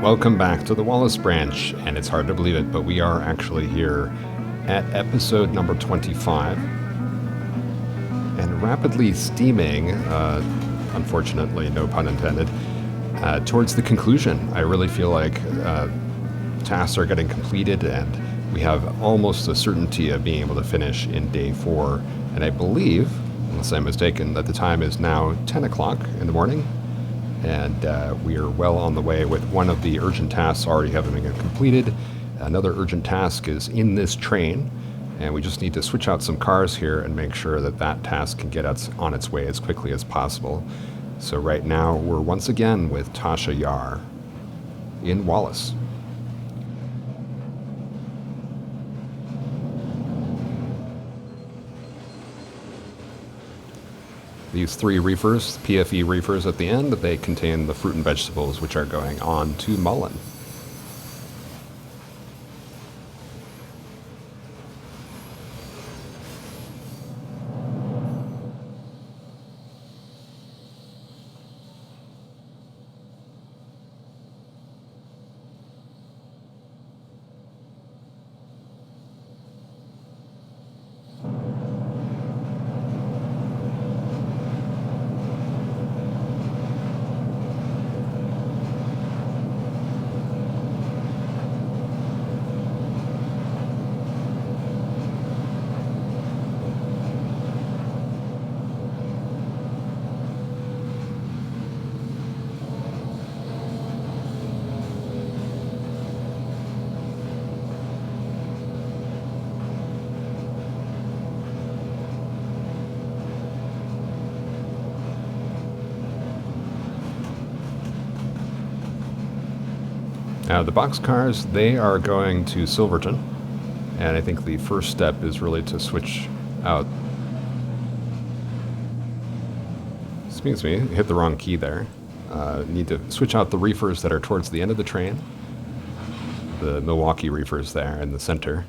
Welcome back to the Wallace branch, and it's hard to believe it, but we are actually here at episode number 25, and rapidly steaming, unfortunately, no pun intended, towards the conclusion. I really feel like tasks are getting completed, and we have almost a certainty of being able to finish in day 4, and I believe, unless I'm mistaken, that the time is now 10 o'clock in the morning. And we are well on the way with one of the urgent tasks already having been completed. Another urgent task is in this train, and we just need to switch out some cars here and make sure that that task can get us on its way as quickly as possible. So right now we're once again with Tasha Yar in Wallace. These 3 reefers, PFE reefers at the end, they contain the fruit and vegetables which are going on to Mullan. Now the boxcars, they are going to Silverton, and I think the first step is really to switch out. Excuse me, hit the wrong key there. Need to switch out the reefers that are towards the end of the train. The Milwaukee reefers there in the center.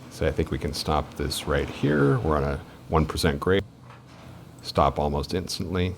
So I think we can stop this right here. We're on a 1% grade. Stop almost instantly.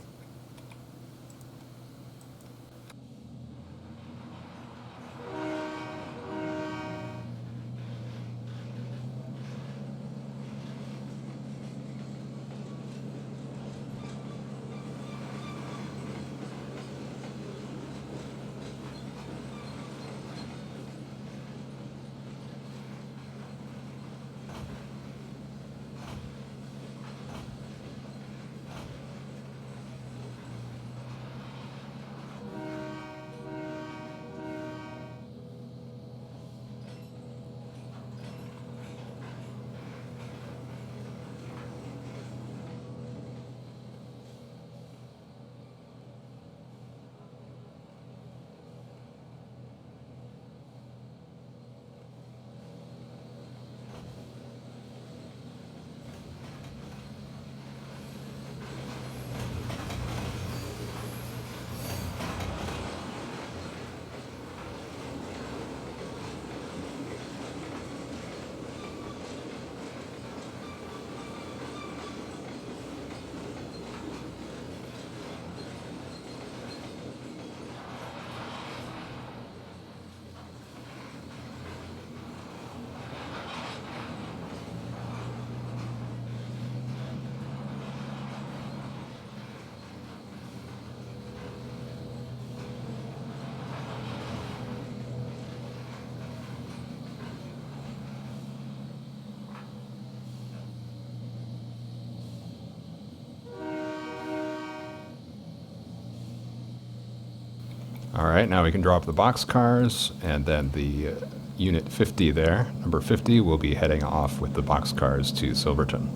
All right, now we can drop the boxcars, and then the unit 50 there, number 50, will be heading off with the boxcars to Silverton.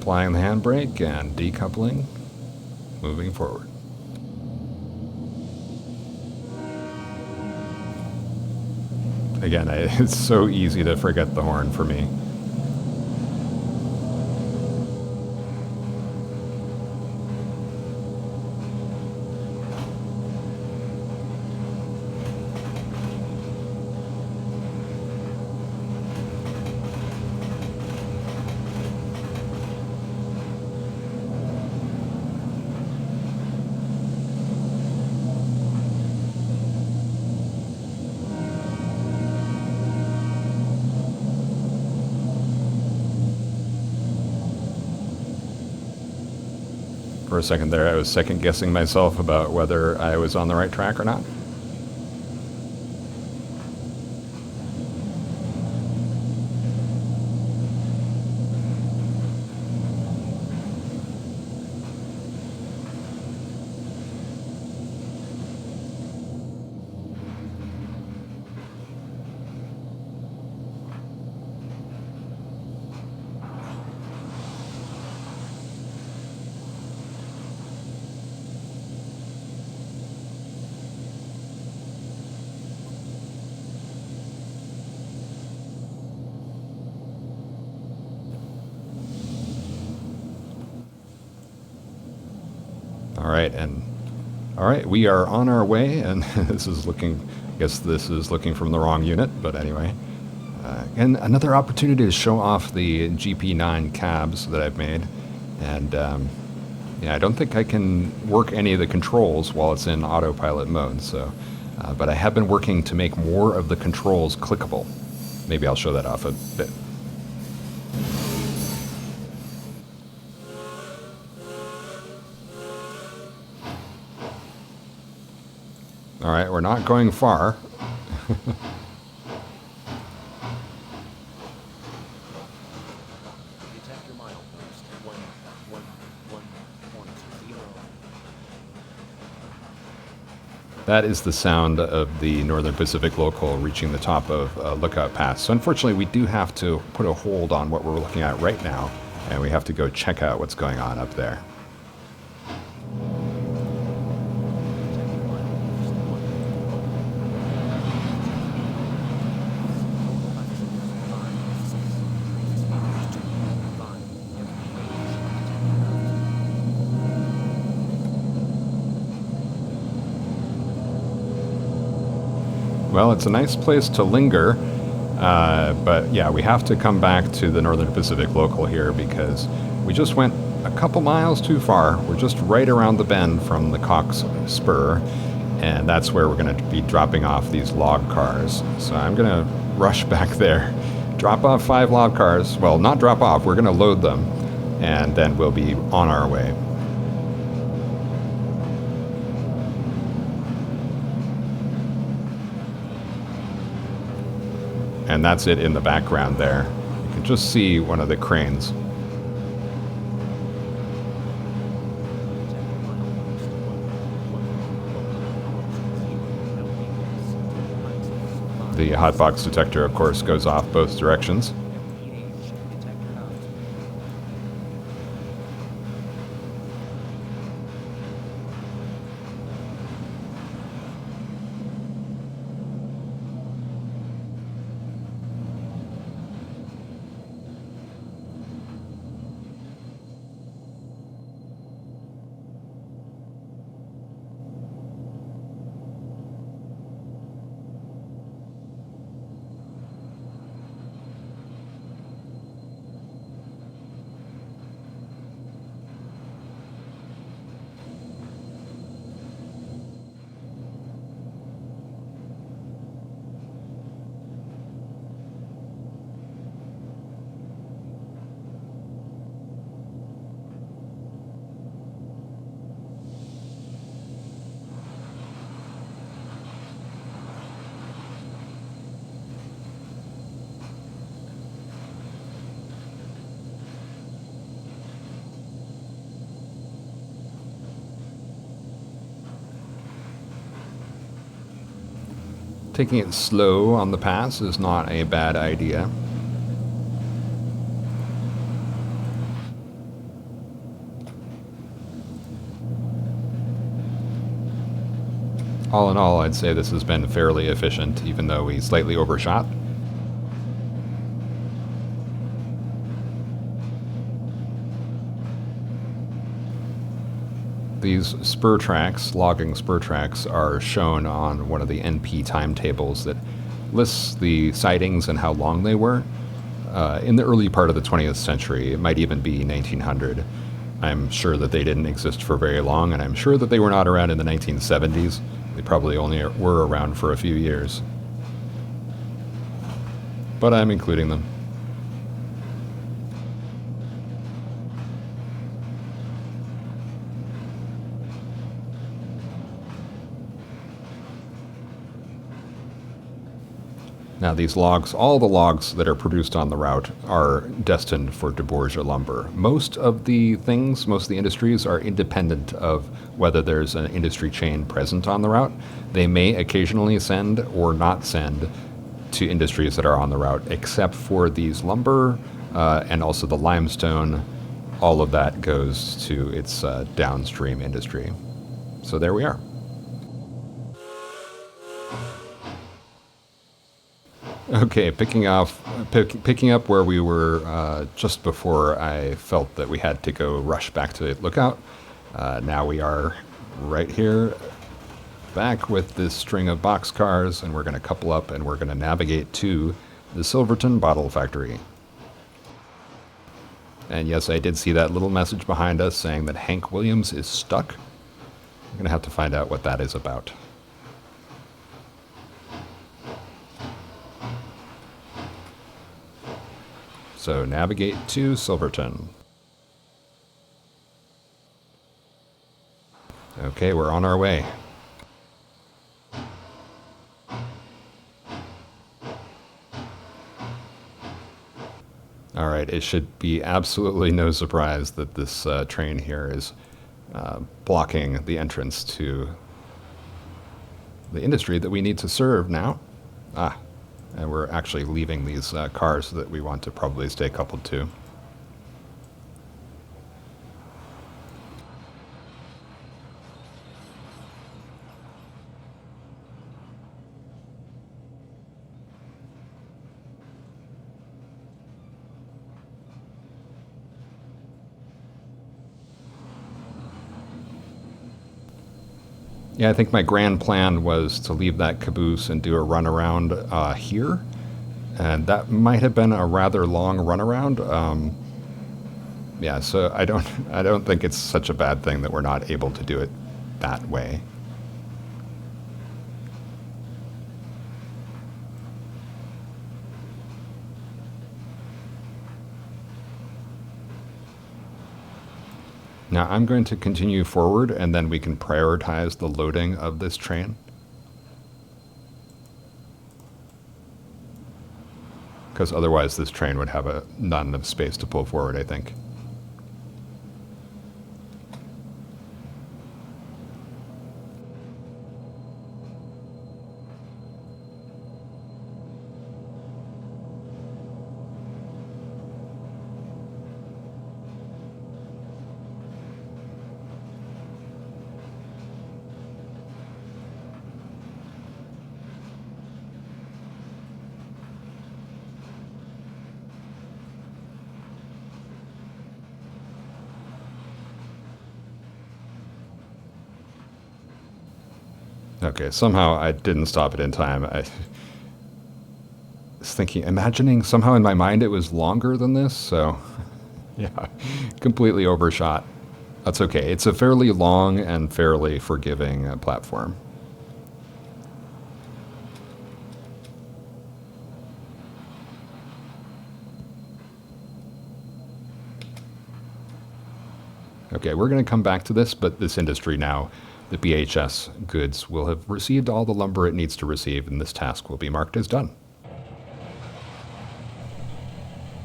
applying the handbrake and decoupling, moving forward. Again, it's so easy to forget the horn for me. For a second there, I was second guessing myself about whether I was on the right track or not. All right, we are on our way, and this is looking, I guess this is looking from the wrong unit, but anyway. And another opportunity to show off the GP9 cabs that I've made. And yeah, I don't think I can work any of the controls while it's in autopilot mode, so, but I have been working to make more of the controls clickable. Maybe I'll show that off a bit. All right, we're not going far. That is the sound of the Northern Pacific local reaching the top of Lookout Pass. So unfortunately, we do have to put a hold on what we're looking at right now, and we have to go check out what's going on up there. Well, it's a nice place to linger, but yeah, we have to come back to the Northern Pacific local here because we just went a couple miles too far. We're just right around the bend from the Cox Spur, and that's where we're going to be dropping off these log cars. So I'm going to rush back there, drop off 5 log cars. Well, not drop off, we're going to load them, and then we'll be on our way. And that's it in the background there. You can just see one of the cranes. The hotbox detector, of course, goes off both directions. Taking it slow on the pass is not a bad idea. all in all, I'd say this has been fairly efficient, even though we slightly overshot. These spur tracks, logging spur tracks, are shown on one of the NP timetables that lists the sightings and how long they were. In the early part of the 20th century, it might even be 1900. I'm sure that they didn't exist for very long, and I'm sure that they were not around in the 1970s. They probably only were around for a few years. But I'm including them. Now these logs, all the logs that are produced on the route are destined for DeBorgia lumber. Most of the industries are independent of whether there's an industry chain present on the route. They may occasionally send or not send to industries that are on the route, except for these lumber and also the limestone. All of that goes to its downstream industry. So there we are. Okay, picking up where we were just before I felt that we had to go rush back to Lookout. Now we are right here, back with this string of boxcars, and we're going to couple up and we're going to navigate to the Silverton Bottle Factory. And yes, I did see that little message behind us saying that Hank Williams is stuck. I'm going to have to find out what that is about. So navigate to Silverton. Okay, we're on our way. All right, it should be absolutely no surprise that this train here is blocking the entrance to the industry that we need to serve now. And we're actually leaving these cars that we want to probably stay coupled to. Yeah, I think my grand plan was to leave that caboose and do a runaround here, and that might have been a rather long runaround. Yeah, so I don't think it's such a bad thing that we're not able to do it that way. Now I'm going to continue forward and then we can prioritize the loading of this train. Because otherwise this train would have none of space to pull forward, I think. Okay, somehow I didn't stop it in time. I was imagining somehow in my mind it was longer than this, so yeah, completely overshot. That's okay. It's a fairly long and fairly forgiving platform. Okay, we're going to come back to this, but this industry now, the BHS goods, will have received all the lumber it needs to receive, and this task will be marked as done.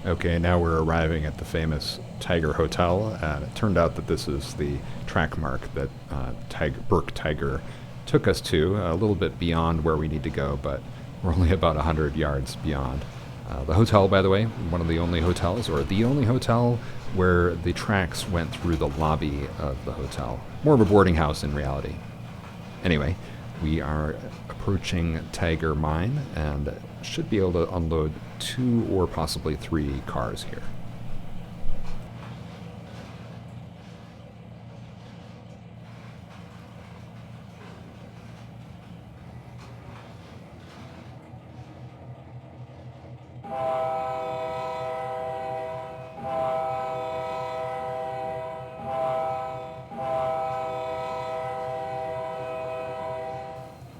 Okay, now we're arriving at the famous Tiger Hotel, and it turned out that this is the track mark that Burke Tiger took us to, a little bit beyond where we need to go, but we're only about 100 yards beyond. The hotel, by the way, one of the only hotels, or the only hotel where the tracks went through the lobby of the hotel. More of a boarding house in reality. Anyway, We are approaching Tiger Mine and should be able to unload 2 or possibly 3 cars here.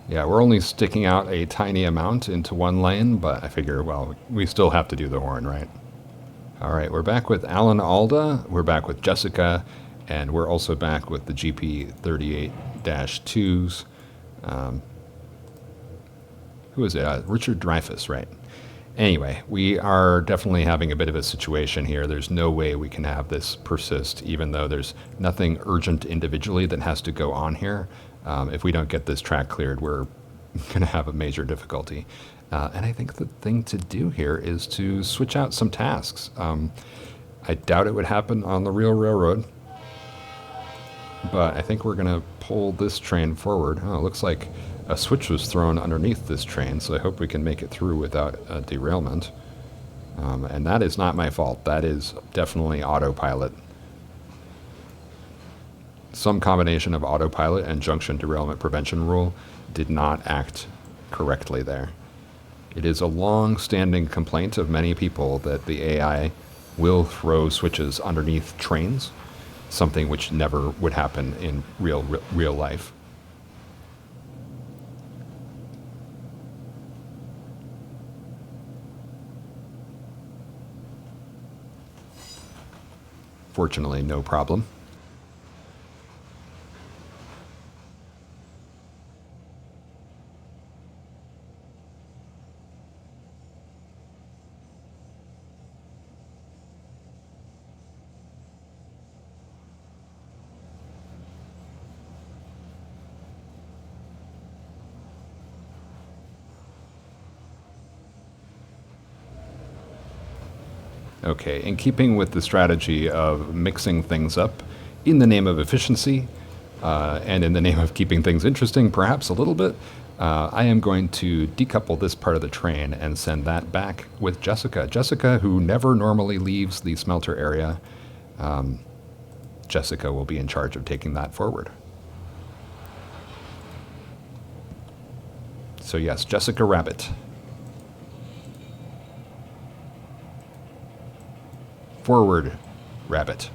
Yeah, we're only sticking out a tiny amount into one lane, but I figure, well, we still have to do the horn, right? All right, we're back with Alan Alda, we're back with Jessica, and we're also back with the GP38-2s. Who is it? Richard Dreyfuss, right? Anyway, we are definitely having a bit of a situation here. There's no way we can have this persist, even though there's nothing urgent individually that has to go on here. If we don't get this track cleared, we're going to have a major difficulty. And I think the thing to do here is to switch out some tasks. I doubt it would happen on the real railroad, but I think we're going to pull this train forward. Oh, it looks like a switch was thrown underneath this train, so I hope we can make it through without a derailment. And that is not my fault. That is definitely autopilot. Some combination of autopilot and junction derailment prevention rule did not act correctly there. It is a long-standing complaint of many people that the AI will throw switches underneath trains, something which never would happen in real life. Fortunately, no problem. Okay, in keeping with the strategy of mixing things up in the name of efficiency and in the name of keeping things interesting, perhaps a little bit, I am going to decouple this part of the train and send that back with Jessica. Jessica, who never normally leaves the smelter area, Jessica will be in charge of taking that forward. So yes, Jessica Rabbit. Forward, Rabbit.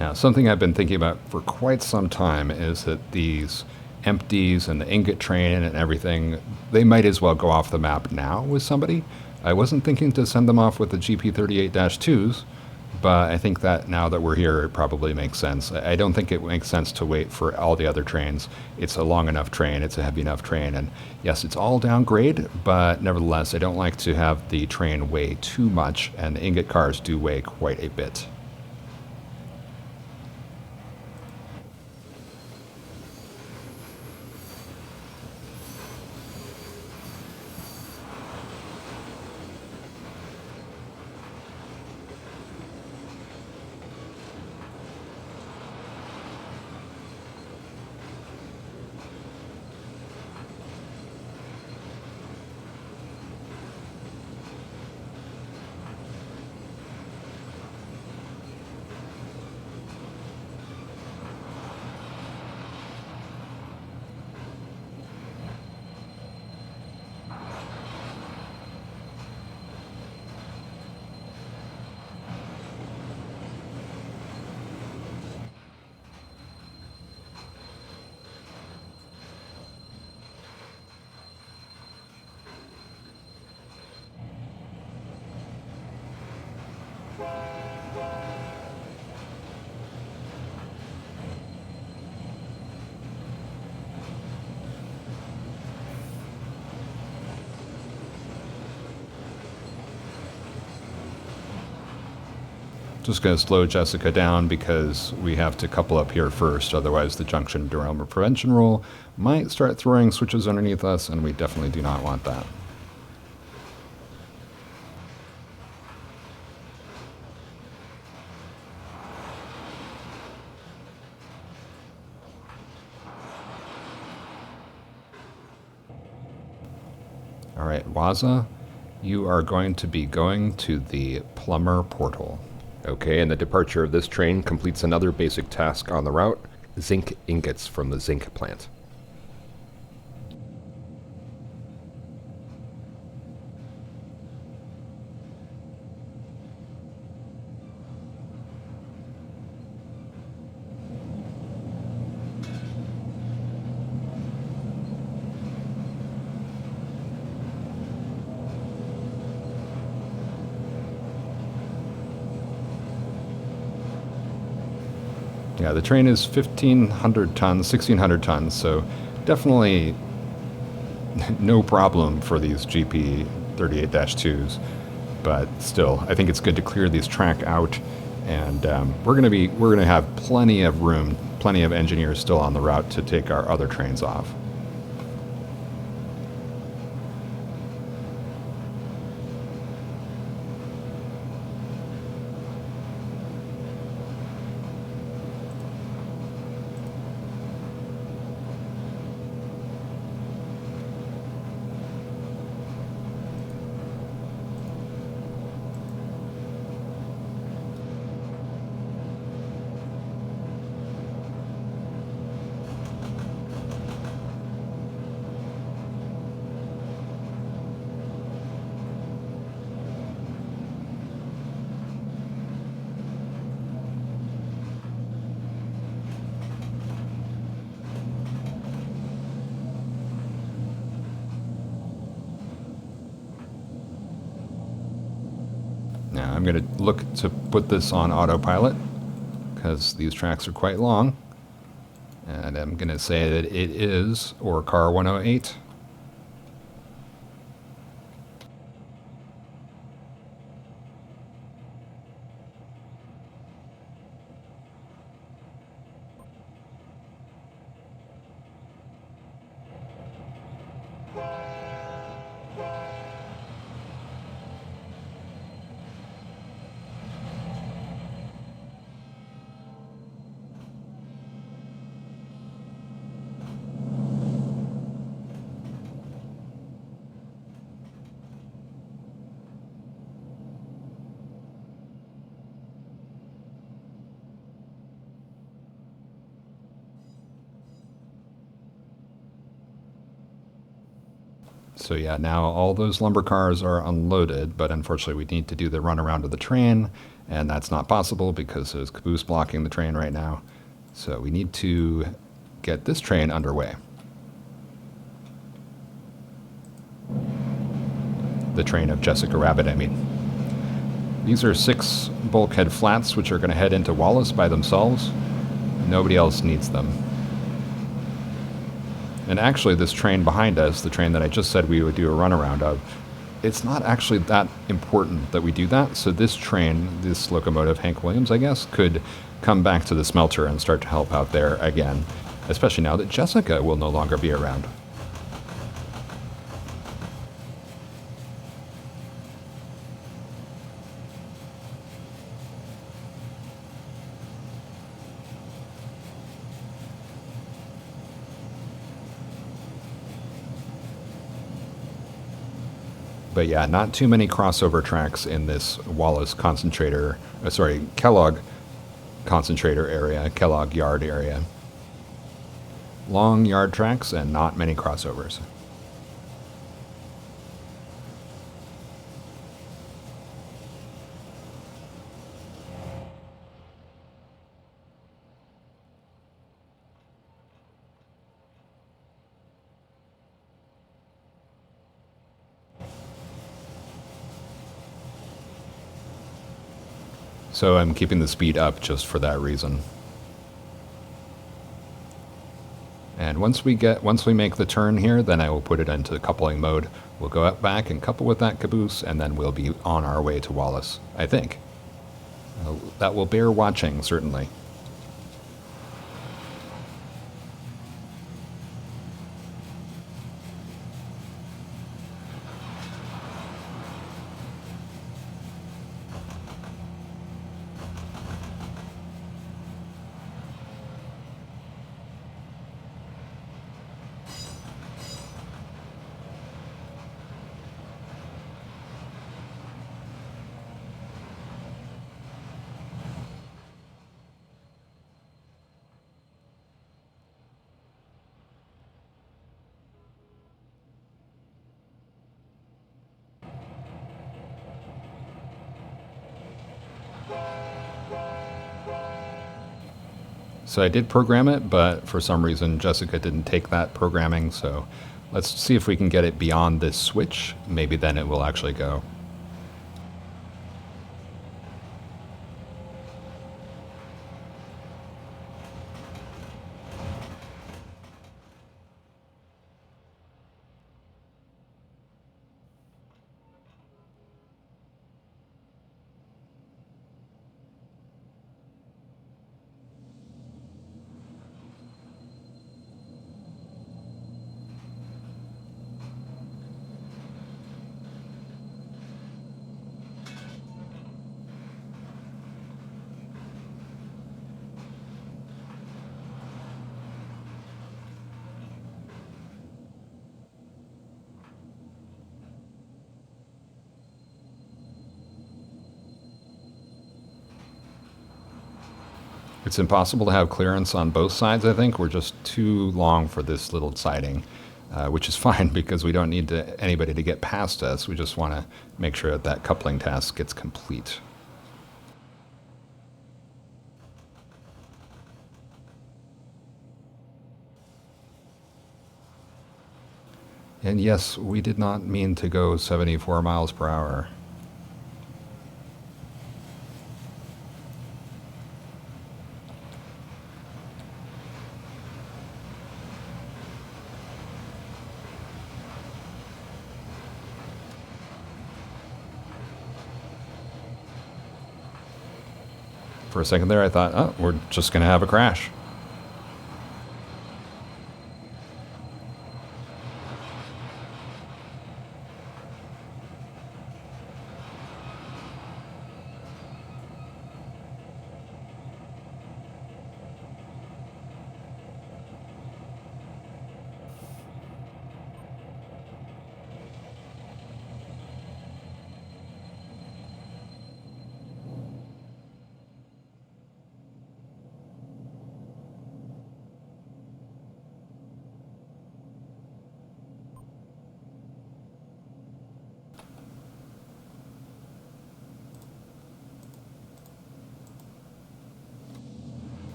Now, something I've been thinking about for quite some time is that these empties and the ingot train and everything, they might as well go off the map now with somebody. I wasn't thinking to send them off with the GP38-2s, but I think that now that we're here, it probably makes sense. I don't think it makes sense to wait for all the other trains. It's a long enough train, it's a heavy enough train, and yes, it's all downgrade, but nevertheless, I don't like to have the train weigh too much, and the ingot cars do weigh quite a bit. Just going to slow Jessica down because we have to couple up here first, otherwise the junction derailment prevention rule might start throwing switches underneath us, and we definitely do not want that. All right, Waza, you are going to be going to the plumber portal. Okay, and the departure of this train completes another basic task on the route: zinc ingots from the zinc plant. Yeah, the train is 1,500 tons, 1,600 tons, so definitely no problem for these GP 38-2s. But still, I think it's good to clear these track out, and we're gonna have plenty of room, plenty of engineers still on the route to take our other trains off. Now I'm going to look to put this on autopilot because these tracks are quite long. And I'm going to say that it is or car 108. So yeah, now all those lumber cars are unloaded, but unfortunately we need to do the run around of the train, and that's not possible because there's caboose blocking the train right now. So we need to get this train underway. The train of Jessica Rabbit, I mean. These are 6 bulkhead flats which are going to head into Wallace by themselves. Nobody else needs them. And actually, this train behind us, the train that I just said we would do a runaround of, it's not actually that important that we do that. So this train, this locomotive, Hank Williams, I guess, could come back to the smelter and start to help out there again, especially now that Jessica will no longer be around. But yeah, not too many crossover tracks in this Wallace concentrator, Kellogg concentrator area, Kellogg yard area. Long yard tracks and not many crossovers. So I'm keeping the speed up just for that reason. And once we make the turn here, then I will put it into coupling mode. We'll go up back and couple with that caboose, and then we'll be on our way to Wallace, I think. That will bear watching, certainly. So I did program it, but for some reason Jessica didn't take that programming, so let's see if we can get it beyond this switch. Maybe then it will actually go. It's impossible to have clearance on both sides, I think. We're just too long for this little siding, which is fine because we don't need anybody to get past us. We just want to make sure that that coupling task gets complete. And yes, we did not mean to go 74 miles per hour. For a second there, I thought, oh, we're just going to have a crash.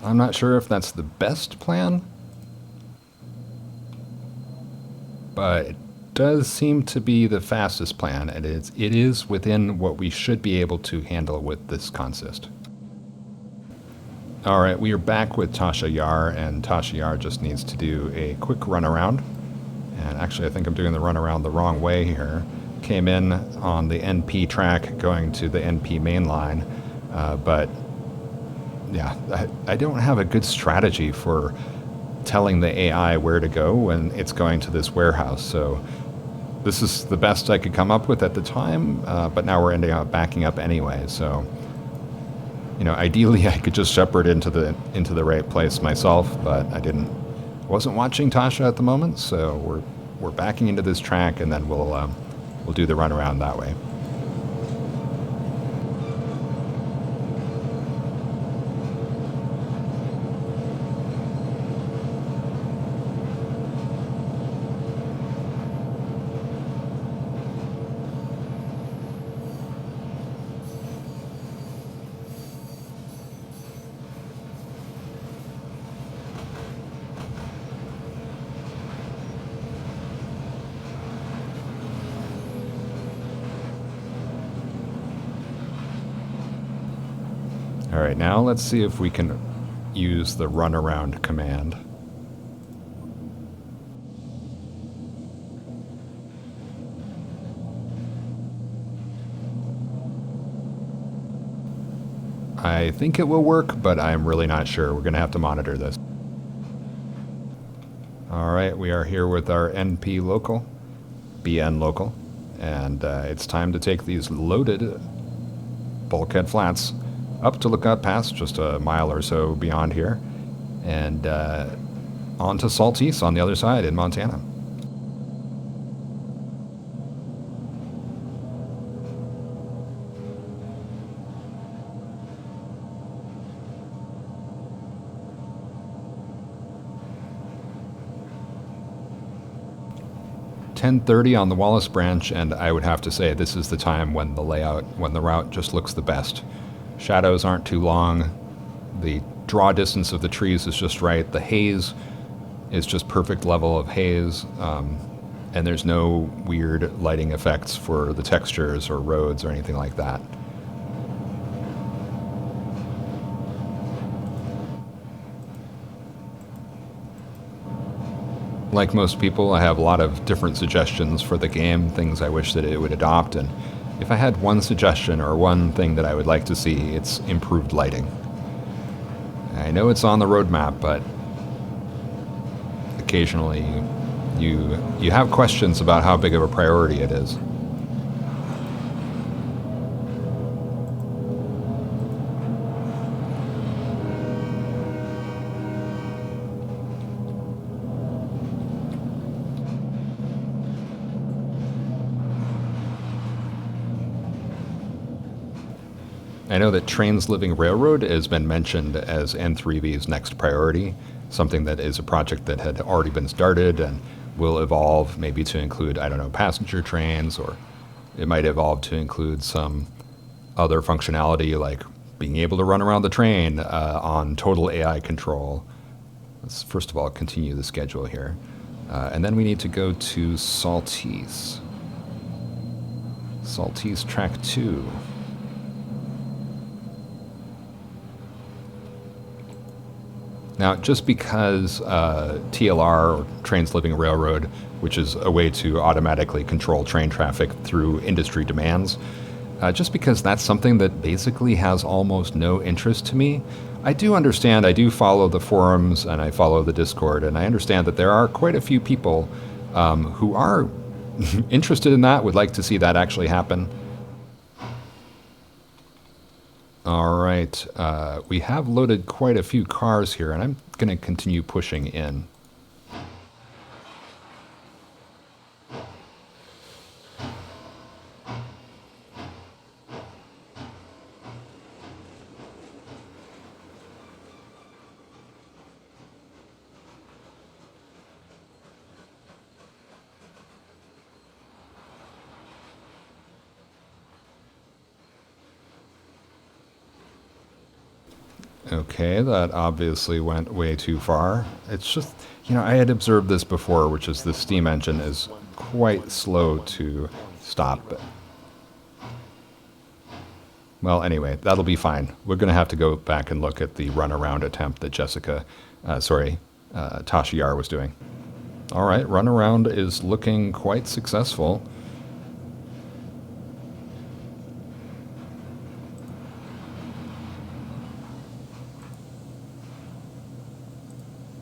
I'm not sure if that's the best plan, but it does seem to be the fastest plan. It is within what we should be able to handle with this consist. All right, we are back with Tasha Yar, and Tasha Yar just needs to do a quick run around. And actually, I think I'm doing the run around the wrong way here. Came in on the NP track going to the NP main line, but yeah, I don't have a good strategy for telling the AI where to go when it's going to this warehouse. So this is the best I could come up with at the time, but now we're ending up backing up anyway. So, you know, ideally I could just shepherd into the right place myself, but I wasn't watching Tasha at the moment, so we're backing into this track, and then we'll do the run around that way. All right, now let's see if we can use the run around command. I think it will work, but I'm really not sure. We're going to have to monitor this. All right, we are here with our NP local, BN local, and it's time to take these loaded bulkhead flats up to Lookout Pass, just a mile or so beyond here, and on to Saltese on the other side in Montana. .10:30 on the Wallace branch, and I would have to say this is the time when the route just looks the best. Shadows aren't too long. The draw distance of the trees is just right. The haze is just perfect level of haze, and there's no weird lighting effects for the textures or roads or anything like that. Like most people, I have a lot of different suggestions for the game, things I wish that it would adopt, and if I had one suggestion or one thing that I would like to see, it's improved lighting. I know it's on the roadmap, but occasionally you have questions about how big of a priority it is. I know that Trains Living Railroad has been mentioned as N3V's next priority, something that is a project that had already been started and will evolve maybe to include, I don't know, passenger trains, or it might evolve to include some other functionality like being able to run around the train on total AI control. Let's first of all continue the schedule here. And then we need to go to Saltese. Saltese Track 2. Now, just because TLR, or Trains Living Railroad, which is a way to automatically control train traffic through industry demands, just because that's something that basically has almost no interest to me, I do understand, I do follow the forums and I follow the Discord, and I understand that there are quite a few people who are interested in that, would like to see that actually happen. All right, we have loaded quite a few cars here, and I'm going to continue pushing in. Okay, that obviously went way too far. It's just, I had observed this before, which is the steam engine is quite slow to stop. Well, anyway, that'll be fine. We're going to have to go back and look at the runaround attempt that Tasha Yar was doing. All right, runaround is looking quite successful.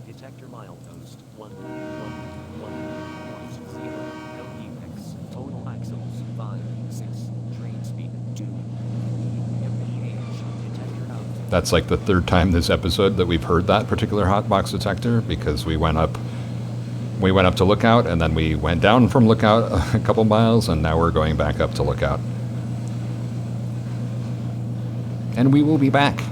Detector milepost 11110. LUX. Total axles 5, 6. Train speed 2. MPH. Detector out. That's like the third time this episode that we've heard that particular hotbox detector, because we went up to Lookout, and then we went down from Lookout a couple miles, and now we're going back up to Lookout. And we will be back.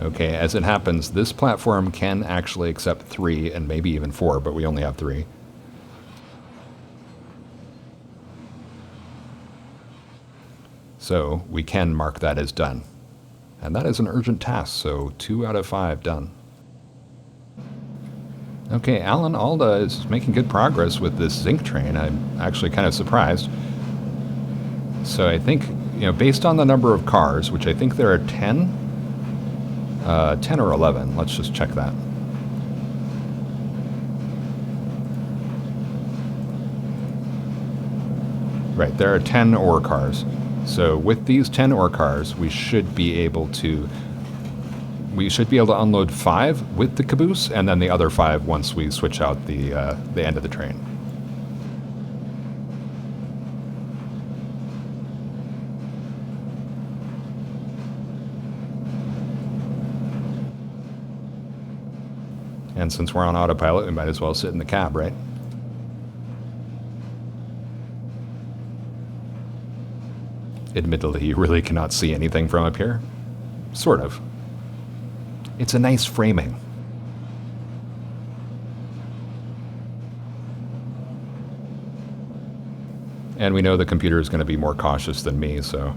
Okay, as it happens, this platform can actually accept 3 and maybe even 4, but we only have 3. So we can mark that as done. And that is an urgent task, so 2 out of 5 done. Okay, Alan Alda is making good progress with this zinc train. I'm actually kind of surprised. So I think, based on the number of cars, which I think there are 10 or 11. Let's just check that. Right, there are 10 ore cars. So with these 10 ore cars, we should be able to unload 5 with the caboose, and then the other 5 once we switch out the end of the train. And since we're on autopilot, we might as well sit in the cab, right? Admittedly, you really cannot see anything from up here. Sort of. It's a nice framing. And we know the computer is going to be more cautious than me, so...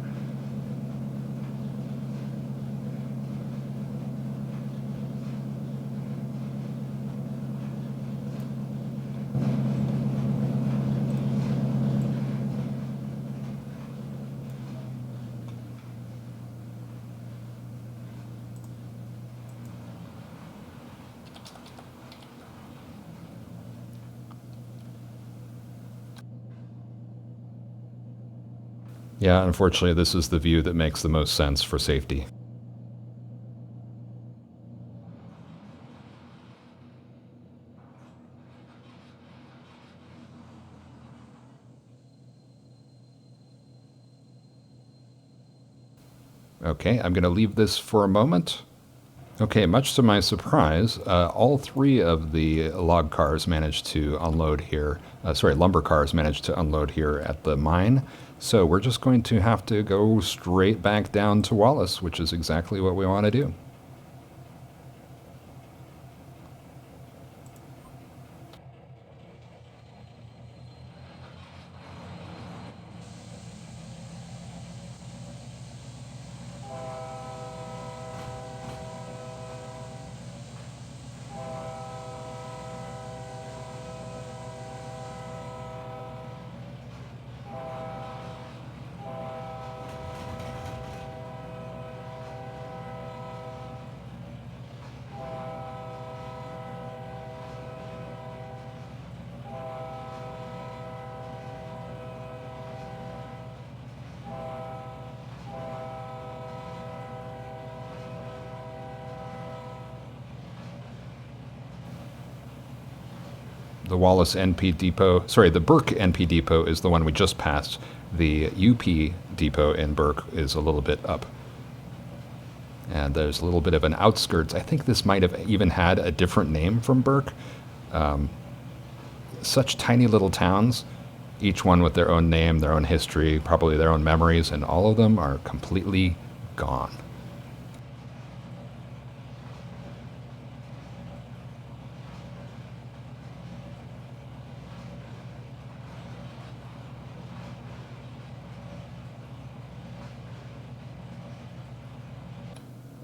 Yeah, unfortunately, this is the view that makes the most sense for safety. Okay, I'm going to leave this for a moment. Okay, much to my surprise, all 3 of the log cars managed to unload here. Lumber cars managed to unload here at the mine. So we're just going to have to go straight back down to Wallace, which is exactly what we want to do. The Wallace NP depot, the Burke NP depot is the one we just passed. The UP depot in Burke is a little bit up. And there's a little bit of an outskirts. I think this might have even had a different name from Burke. Such tiny little towns, each one with their own name, their own history, probably their own memories, and all of them are completely gone.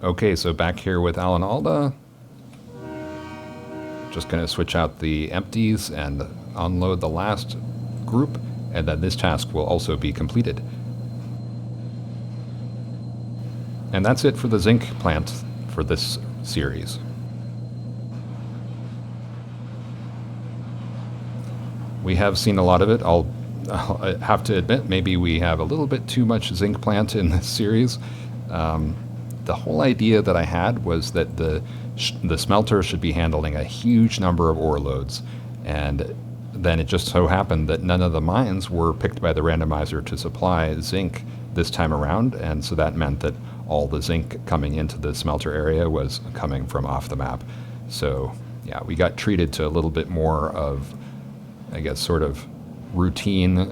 Okay, so back here with Alan Alda. Just going to switch out the empties and unload the last group, and then this task will also be completed. And that's it for the zinc plant for this series. We have seen a lot of it. I'll have to admit, maybe we have a little bit too much zinc plant in this series. The whole idea that I had was that the smelter should be handling a huge number of ore loads, and then it just so happened that none of the mines were picked by the randomizer to supply zinc this time around, and so that meant that all the zinc coming into the smelter area was coming from off the map. So yeah, we got treated to a little bit more of, I guess, sort of routine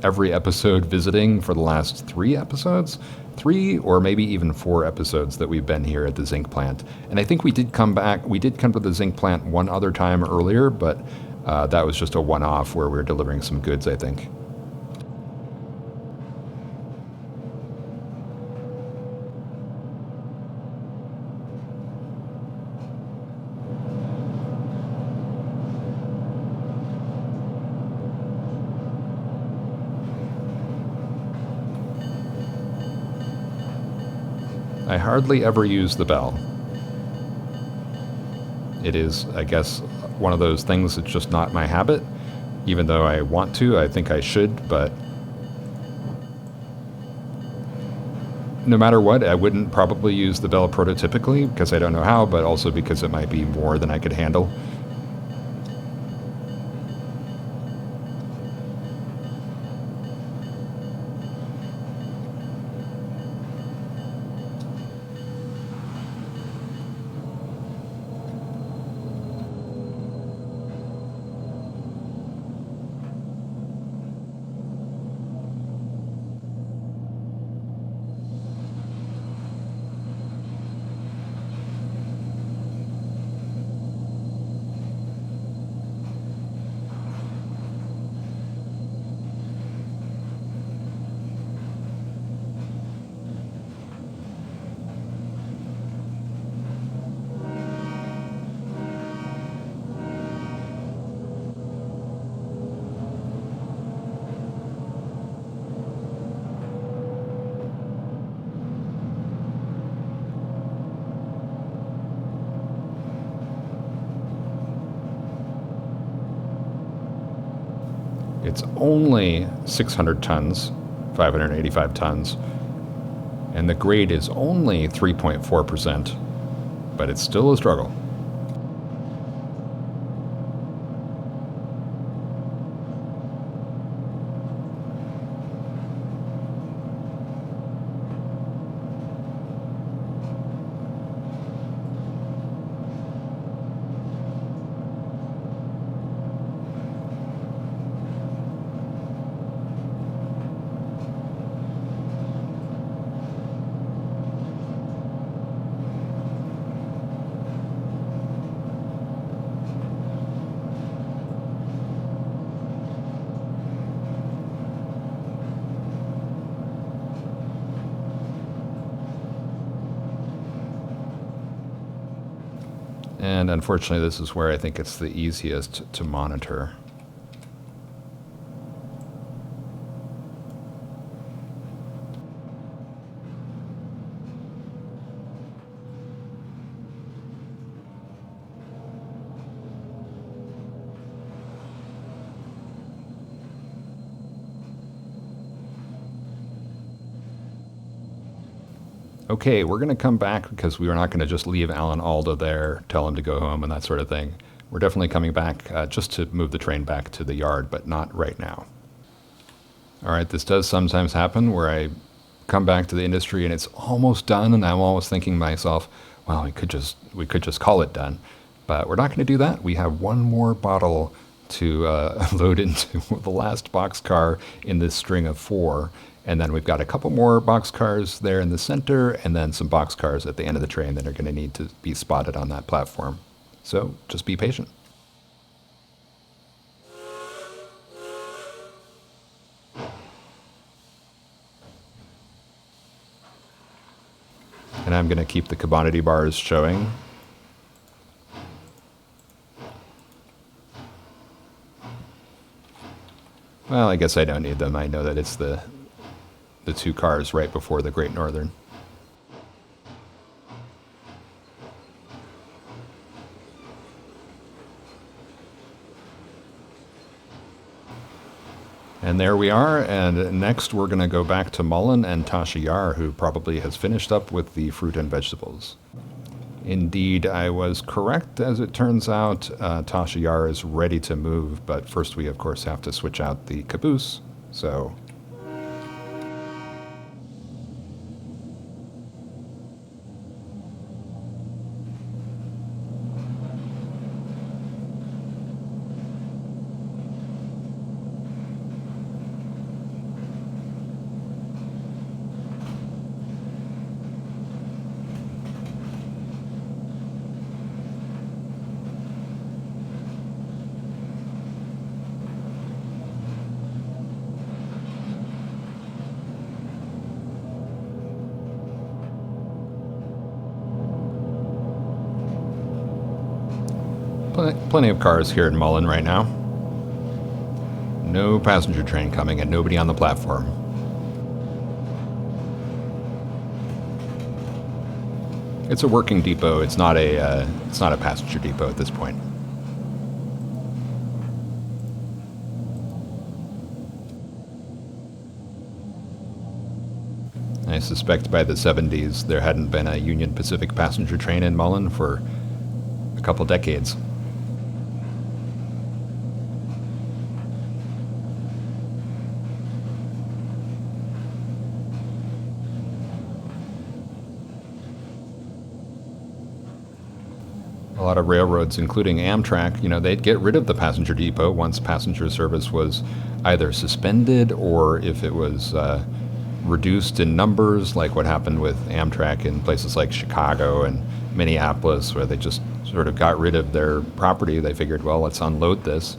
every episode visiting for the last 3 episodes. 3 or maybe even 4 episodes that we've been here at the zinc plant. And I think we did come back, we did come to the zinc plant one other time earlier, but that was just a one-off where we were delivering some goods, I think. I hardly ever use the bell. It is, I guess, one of those things that's just not my habit. Even though I want to, I think I should, but no matter what, I wouldn't probably use the bell prototypically because I don't know how, but also because it might be more than I could handle. It's only 600 tons, 585 tons, and the grade is only 3.4%, but it's still a struggle. And unfortunately, this is where I think it's the easiest to monitor. Okay, we're going to come back because we are not going to just leave Alan Alda there, tell him to go home and that sort of thing. We're definitely coming back just to move the train back to the yard, but not right now. All right, this does sometimes happen where I come back to the industry and it's almost done, and I'm always thinking to myself, well, we could just call it done. But we're not going to do that. We have one more bottle to load into the last boxcar in this string of 4. And then we've got a couple more boxcars there in the center, and then some boxcars at the end of the train that are going to need to be spotted on that platform. So just be patient. And I'm going to keep the commodity bars showing. Well, I guess I don't need them. I know that it's the two cars right before the Great Northern. And there we are, and next we're going to go back to Mullan and Tasha Yar, who probably has finished up with the fruit and vegetables. Indeed, I was correct. As it turns out, Tasha Yar is ready to move, but first we, of course, have to switch out the caboose. So plenty of cars here in Mullan right now. No passenger train coming and nobody on the platform. It's a working depot. It's not a passenger depot at this point. I suspect by the 70s there hadn't been a Union Pacific passenger train in Mullan for a couple decades. A lot of railroads, including Amtrak, they'd get rid of the passenger depot once passenger service was either suspended or if it was reduced in numbers, like what happened with Amtrak in places like Chicago and Minneapolis, where they just sort of got rid of their property. They figured, well, let's unload this.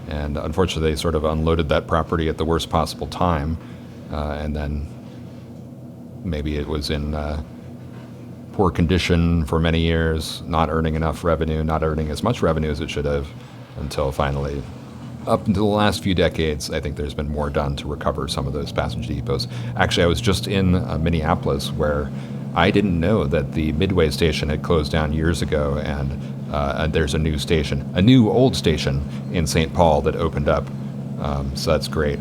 And unfortunately, they sort of unloaded that property at the worst possible time. And then maybe it was in poor condition for many years, not earning enough revenue, not earning as much revenue as it should have, until finally, up until the last few decades, I think there's been more done to recover some of those passenger depots. Actually, I was just in Minneapolis, where I didn't know that the Midway station had closed down years ago, and there's a new old station in St. Paul that opened up. So that's great.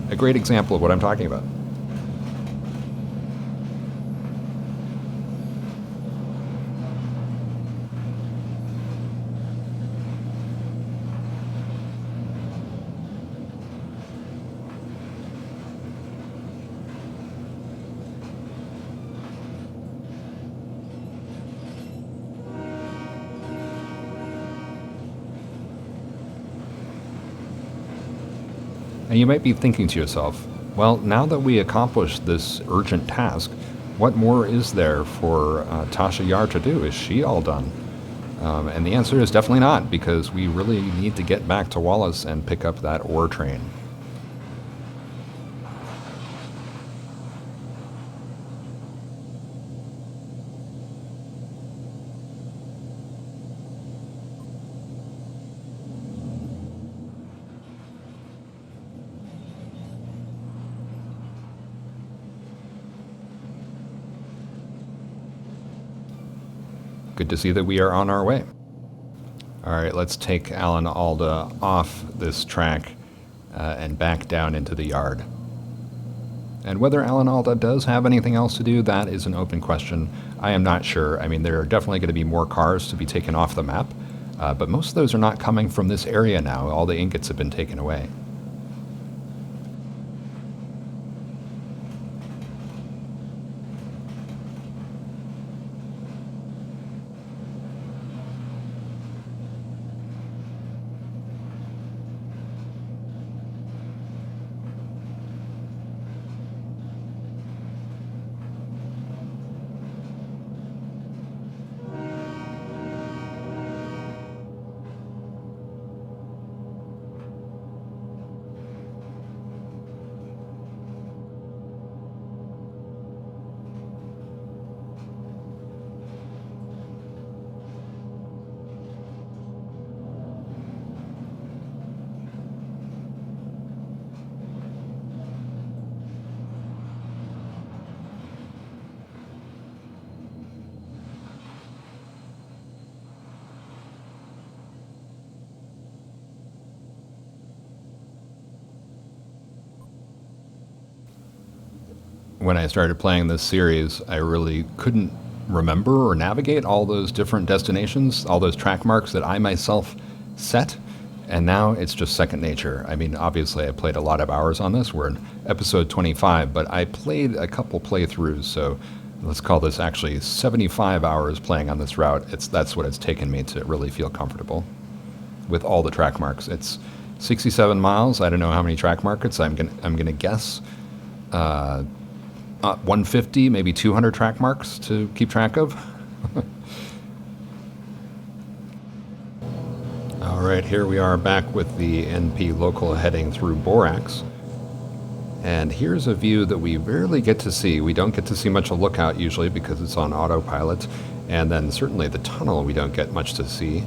A great example of what I'm talking about. And you might be thinking to yourself, well, now that we accomplished this urgent task, what more is there for Tasha Yar to do? Is she all done? And the answer is definitely not, because we really need to get back to Wallace and pick up that ore train. Good to see that we are on our way. All right, let's take Alan Alda off this track and back down into the yard. And whether Alan Alda does have anything else to do, that is an open question. I am not sure. I mean, there are definitely going to be more cars to be taken off the map, but most of those are not coming from this area now. All the ingots have been taken away. when I started playing this series, I really couldn't remember or navigate all those different destinations, all those track marks that I myself set. And now it's just second nature. I mean, obviously I played a lot of hours on this. We're in episode 25, but I played a couple playthroughs, so let's call this actually 75 hours playing on this route. That's what it's taken me to really feel comfortable with all the track marks. It's 67 miles. I don't know how many track marks. I'm gonna guess 150, maybe 200 track marks to keep track of. All right, here we are back with the NP local heading through Borax. And here's a view that we rarely get to see. We don't get to see much of Lookout usually because it's on autopilot. And then certainly the tunnel we don't get much to see.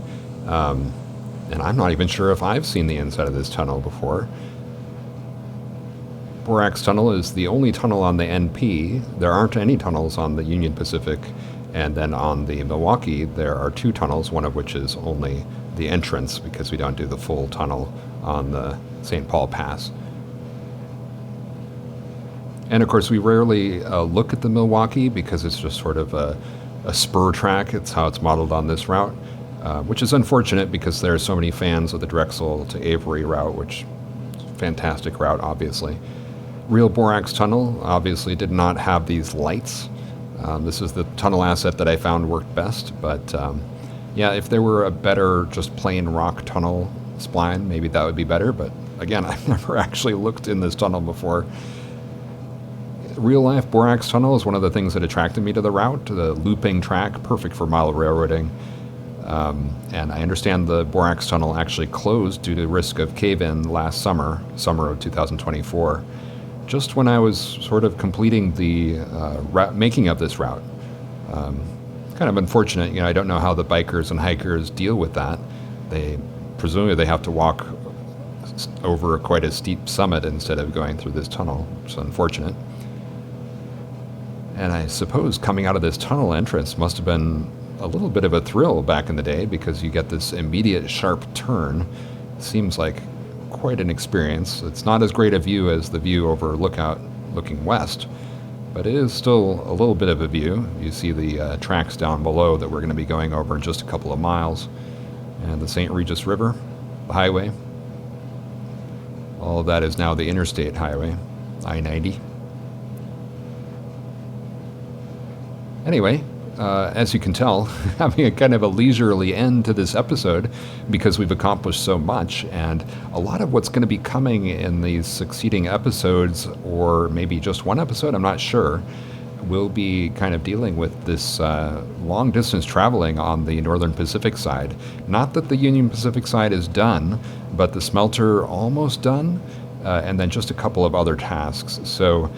And I'm not even sure if I've seen the inside of this tunnel before. Borax Tunnel is the only tunnel on the NP. There aren't any tunnels on the Union Pacific. And then on the Milwaukee, there are 2 tunnels, one of which is only the entrance because we don't do the full tunnel on the St. Paul Pass. And of course, we rarely look at the Milwaukee because it's just sort of a spur track. It's how it's modeled on this route, which is unfortunate because there are so many fans of the Drexel to Avery route, which is a fantastic route, obviously. Real Borax Tunnel obviously did not have these lights. This is the tunnel asset that I found worked best, but yeah, if there were a better just plain rock tunnel spline, maybe that would be better, but again, I've never actually looked in this tunnel before. Real life Borax Tunnel is one of the things that attracted me to the route, the looping track, perfect for mile railroading. And I understand the Borax Tunnel actually closed due to risk of cave-in last summer of 2024, just when I was sort of completing the making of this route. Kind of unfortunate, I don't know how the bikers and hikers deal with that. Presumably they have to walk over quite a steep summit instead of going through this tunnel, which is unfortunate. And I suppose coming out of this tunnel entrance must have been a little bit of a thrill back in the day because you get this immediate sharp turn. Seems like quite an experience. It's not as great a view as the view over Lookout looking west, but it is still a little bit of a view. You see the tracks down below that we're going to be going over in just a couple of miles. And the St. Regis River, the highway. All of that is now the interstate highway, I-90. Anyway, as you can tell, having a kind of a leisurely end to this episode because we've accomplished so much, and a lot of what's going to be coming in these succeeding episodes, or maybe just one episode, I'm not sure, will be kind of dealing with this long distance traveling on the Northern Pacific side. Not that the Union Pacific side is done, but the smelter almost done, and then just a couple of other tasks. So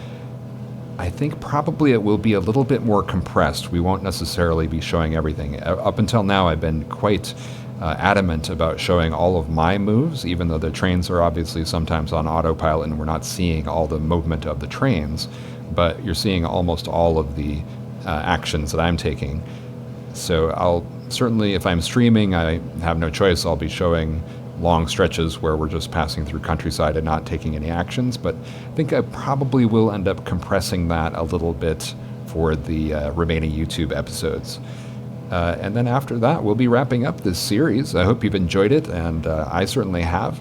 I think probably it will be a little bit more compressed. We won't necessarily be showing everything. Up until now, I've been quite adamant about showing all of my moves, even though the trains are obviously sometimes on autopilot and we're not seeing all the movement of the trains, but you're seeing almost all of the actions that I'm taking. So I'll certainly, if I'm streaming, I have no choice. I'll be showing long stretches where we're just passing through countryside and not taking any actions, but I think I probably will end up compressing that a little bit for the remaining YouTube episodes. And then after that, we'll be wrapping up this series. I hope you've enjoyed it, and I certainly have.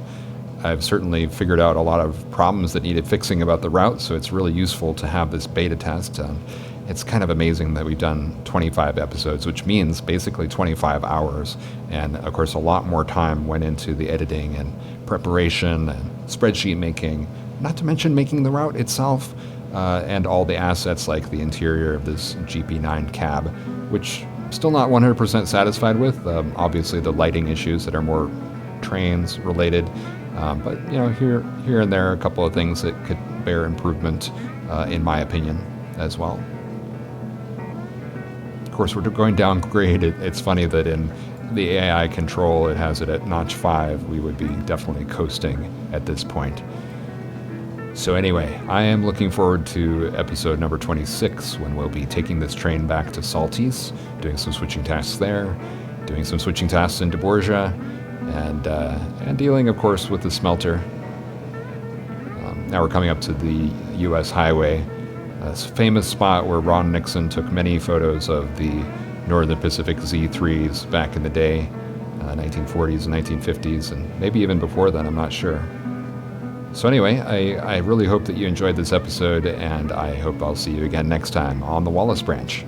I've certainly figured out a lot of problems that needed fixing about the route, so it's really useful to have this beta test. It's kind of amazing that we've done 25 episodes, which means basically 25 hours. And of course, a lot more time went into the editing and preparation and spreadsheet making, not to mention making the route itself, and all the assets like the interior of this GP9 cab, which I'm still not 100% satisfied with. Obviously, the lighting issues that are more trains related, but here and there, a couple of things that could bear improvement, in my opinion, as well. Of course, we're going down grade. It's funny that in the AI control, it has it at notch 5. We would be definitely coasting at this point. So anyway, I am looking forward to episode number 26, when we'll be taking this train back to Salties, doing some switching tasks there, doing some switching tasks in Borgia, and dealing, of course, with the smelter. Now we're coming up to the U.S. highway, This famous spot where Ron Nixon took many photos of the Northern Pacific Z3s back in the day, 1940s and 1950s, and maybe even before then, I'm not sure. So anyway, I really hope that you enjoyed this episode, and I hope I'll see you again next time on the Wallace Branch.